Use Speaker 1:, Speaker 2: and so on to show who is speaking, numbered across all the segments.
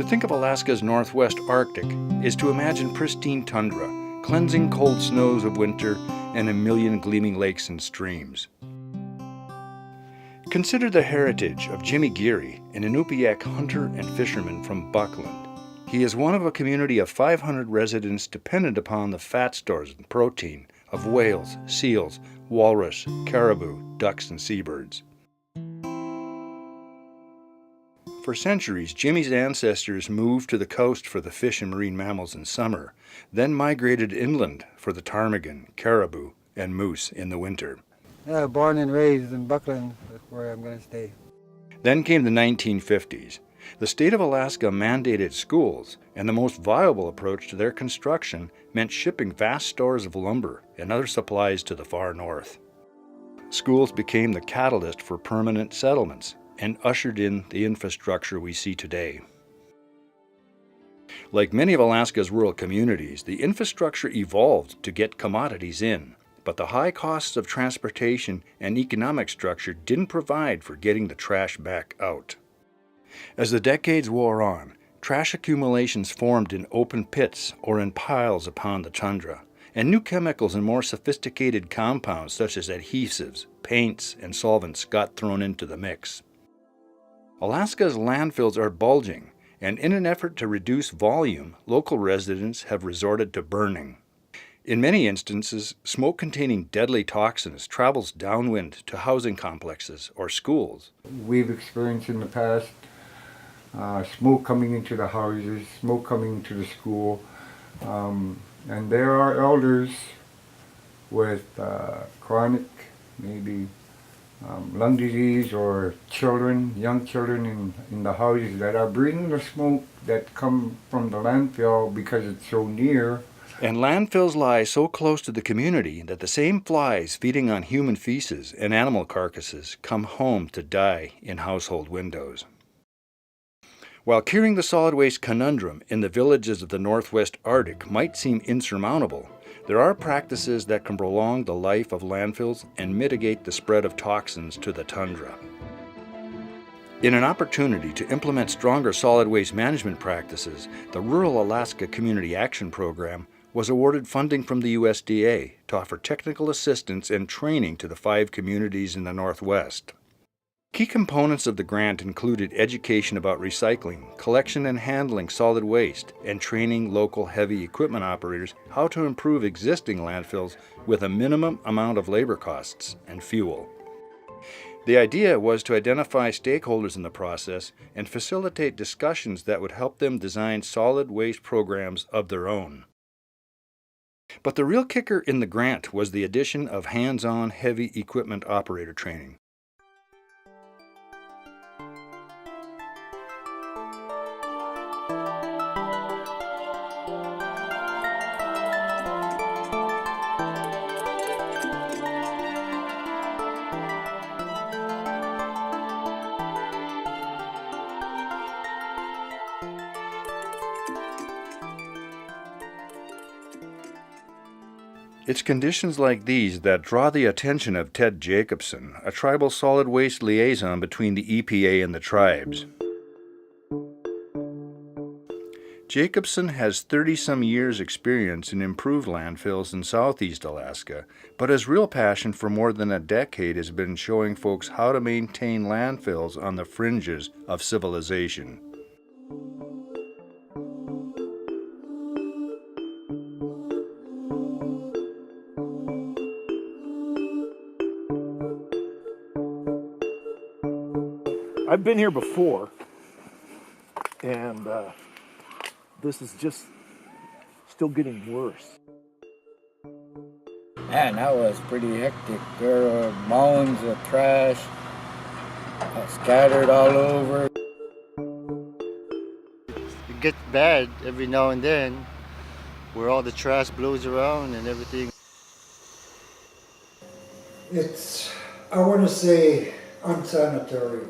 Speaker 1: To think of Alaska's northwest Arctic is to imagine pristine tundra, cleansing cold snows of winter, and a million gleaming lakes and streams. Consider the heritage of Jimmy Geary, an Inupiaq hunter and fisherman from Buckland. He is one of a community of 500 residents dependent upon the fat stores and protein of whales, seals, walrus, caribou, ducks, and seabirds. For centuries, Jimmy's ancestors moved to the coast for the fish and marine mammals in summer, then migrated inland for the ptarmigan, caribou, and moose in the winter.
Speaker 2: Yeah, born and raised in Buckland, that's where I'm going to stay.
Speaker 1: Then came the 1950s. The state of Alaska mandated schools, and the most viable approach to their construction meant shipping vast stores of lumber and other supplies to the far north. Schools became the catalyst for permanent settlements and ushered in the infrastructure we see today. Like many of Alaska's rural communities, the infrastructure evolved to get commodities in, but the high costs of transportation and economic structure didn't provide for getting the trash back out. As the decades wore on, trash accumulations formed in open pits or in piles upon the tundra, and new chemicals and more sophisticated compounds such as adhesives, paints, and solvents got thrown into the mix. Alaska's landfills are bulging, and in an effort to reduce volume, local residents have resorted to burning. In many instances, smoke containing deadly toxins travels downwind to housing complexes or schools.
Speaker 3: We've experienced in the past smoke coming into the houses, smoke coming into the school, and there are elders with chronic, maybe lung disease, or children, young children in the houses that are breathing the smoke that come from the landfill because it's so near.
Speaker 1: And landfills lie so close to the community that the same flies feeding on human feces and animal carcasses come home to die in household windows. While curing the solid waste conundrum in the villages of the northwest Arctic might seem insurmountable, there are practices that can prolong the life of landfills and mitigate the spread of toxins to the tundra. In an opportunity to implement stronger solid waste management practices, the Rural Alaska Community Action Program was awarded funding from the USDA to offer technical assistance and training to the 5 communities in the Northwest. Key components of the grant included education about recycling, collection and handling solid waste, and training local heavy equipment operators how to improve existing landfills with a minimum amount of labor costs and fuel. The idea was to identify stakeholders in the process and facilitate discussions that would help them design solid waste programs of their own. But the real kicker in the grant was the addition of hands-on heavy equipment operator training. It's conditions like these that draw the attention of Ted Jacobson, a tribal solid waste liaison between the EPA and the tribes. Jacobson has 30-some years' experience in improved landfills in southeast Alaska, but his real passion for more than a decade has been showing folks how to maintain landfills on the fringes of civilization.
Speaker 4: I've been here before, and this is just still getting worse.
Speaker 2: Man, that was pretty hectic. There were mounds of trash scattered all over. It gets bad every now and then, where all the trash blows around and everything.
Speaker 5: It's, I want to say, unsanitary.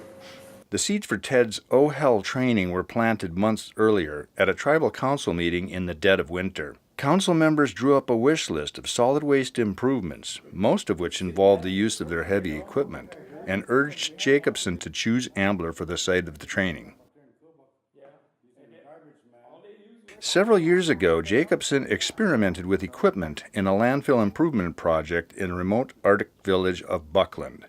Speaker 1: The seeds for Ted's Oh Hell training were planted months earlier at a tribal council meeting in the dead of winter. Council members drew up a wish list of solid waste improvements, most of which involved the use of their heavy equipment, and urged Jacobson to choose Ambler for the site of the training. Several years ago, Jacobson experimented with equipment in a landfill improvement project in the remote Arctic village of Buckland.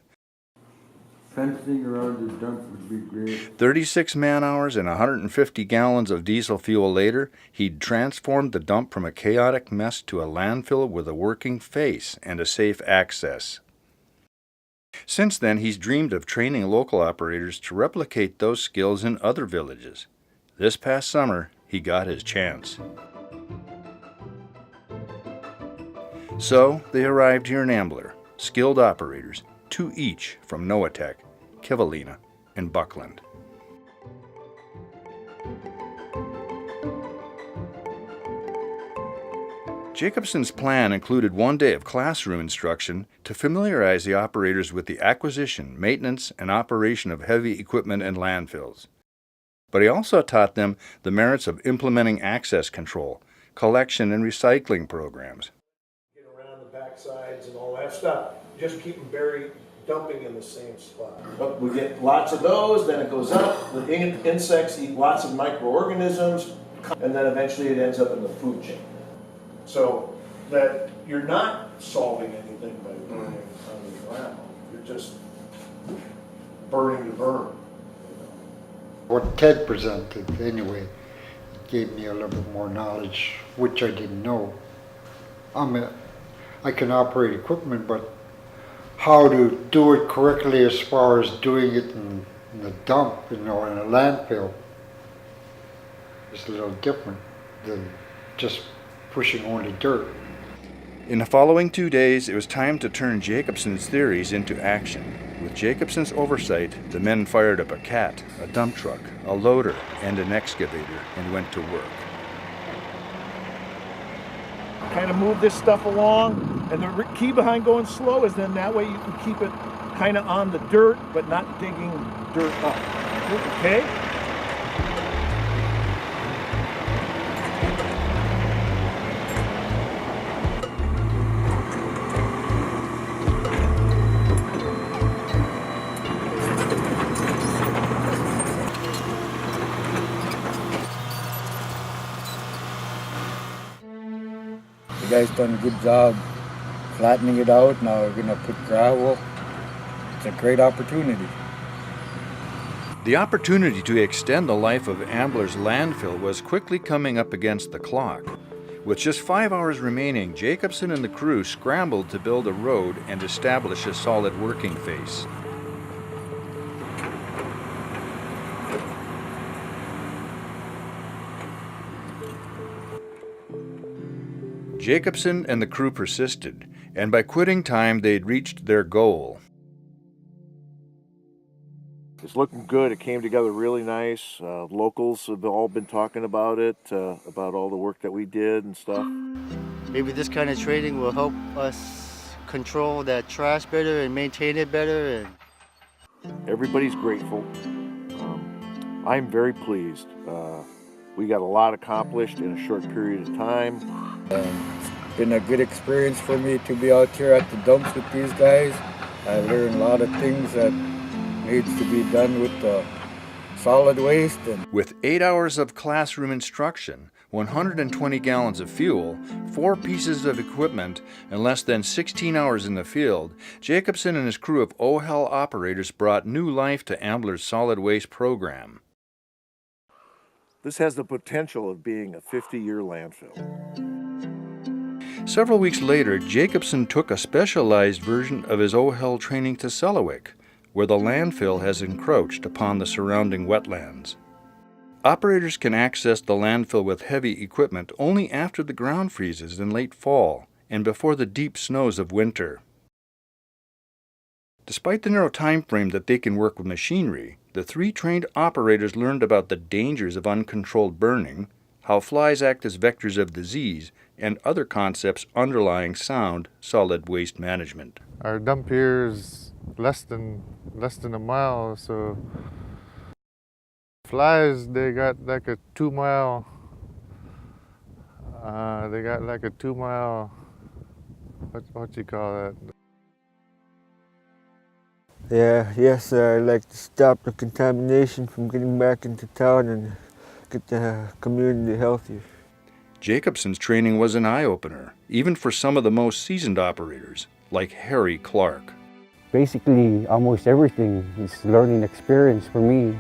Speaker 3: Fencing around the dump would be great.
Speaker 1: 36 man-hours and 150 gallons of diesel fuel later, he'd transformed the dump from a chaotic mess to a landfill with a working face and a safe access. Since then, he's dreamed of training local operators to replicate those skills in other villages. This past summer, he got his chance. So, they arrived here in Ambler, skilled operators, 2 each from Noatek, Kivalina, and Buckland. Jacobson's plan included 1 day of classroom instruction to familiarize the operators with the acquisition, maintenance, and operation of heavy equipment and landfills. But he also taught them the merits of implementing access control, collection and recycling programs.
Speaker 4: Get around the backsides and all that stuff. Just keep them buried, dumping in the same spot. But we get lots of those, then it goes up, the insects eat lots of microorganisms, and then eventually it ends up in the food chain. So that you're not solving anything by burning on the ground. You're just burning to burn.
Speaker 5: What Ted presented, anyway, gave me a little bit more knowledge, which I didn't know. I can operate equipment, but how to do it correctly as far as doing it in the dump, in a landfill, is a little different than just pushing only dirt.
Speaker 1: In the following 2 days, it was time to turn Jacobson's theories into action. With Jacobson's oversight, the men fired up a cat, a dump truck, a loader, and an excavator and went to work.
Speaker 4: Kind of move this stuff along, and the key behind going slow is then that way you can keep it kind of on the dirt, but not digging dirt up. Okay?
Speaker 6: You guys done a good job flattening it out. Now we're gonna put gravel. It's a great opportunity.
Speaker 1: The opportunity to extend the life of Ambler's landfill was quickly coming up against the clock. With just 5 hours remaining, Jacobson and the crew scrambled to build a road and establish a solid working face. Jacobson and the crew persisted, and by quitting time, they'd reached their goal.
Speaker 4: It's looking good. It came together really nice. Locals have all been talking about it, about all the work that we did and stuff.
Speaker 2: Maybe this kind of training will help us control that trash better and maintain it better. And
Speaker 4: everybody's grateful. I'm very pleased. We got a lot accomplished in a short period of time.
Speaker 6: It's been a good experience for me to be out here at the dumps with these guys. I learned a lot of things that needs to be done with the solid waste.
Speaker 1: With 8 hours of classroom instruction, 120 gallons of fuel, 4 pieces of equipment, and less than 16 hours in the field, Jacobson and his crew of OHEL operators brought new life to Ambler's solid waste program.
Speaker 4: This has the potential of being a 50-year landfill.
Speaker 1: Several weeks later, Jacobson took a specialized version of his OHEL training to Selawik, where the landfill has encroached upon the surrounding wetlands. Operators can access the landfill with heavy equipment only after the ground freezes in late fall and before the deep snows of winter. Despite the narrow time frame that they can work with machinery, the 3 trained operators learned about the dangers of uncontrolled burning, how flies act as vectors of disease, and other concepts underlying sound solid waste management.
Speaker 7: Our dump here is less than a mile, so flies, they got like a 2-mile. They got like a 2-mile. What you call that?
Speaker 8: Yes, I'd like to stop the contamination from getting back into town and
Speaker 6: get the community healthier.
Speaker 1: Jacobson's training was an eye-opener, even for some of the most seasoned operators, like Harry Clark.
Speaker 8: Basically, almost everything is learning experience for me.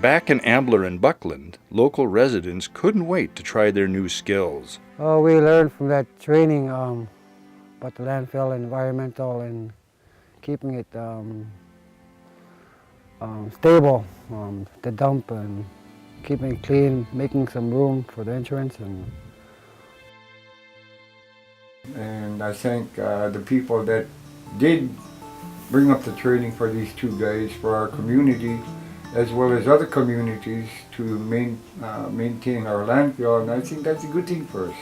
Speaker 1: Back in Ambler and Buckland, local residents couldn't wait to try their new skills.
Speaker 8: Oh, we learned from that training about the landfill, environmental, and keeping it stable, the dump, and keeping it clean, making some room for the entrance.
Speaker 3: And I thank the people that did bring up the training for these two guys, for our community, as well as other communities, to maintain our landfill, and I think that's a good thing for us.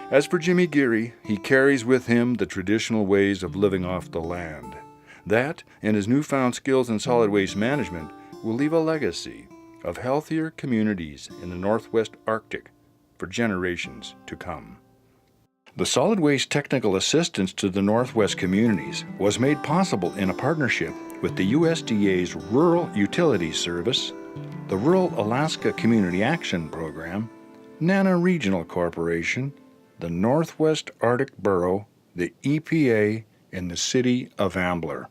Speaker 1: As for Jimmy Geary, he carries with him the traditional ways of living off the land. That, and his newfound skills in solid waste management, will leave a legacy of healthier communities in the Northwest Arctic for generations to come. The solid waste technical assistance to the Northwest communities was made possible in a partnership with the USDA's Rural Utilities Service, the Rural Alaska Community Action Program, NANA Regional Corporation, the Northwest Arctic Bureau, the EPA, and the City of Ambler.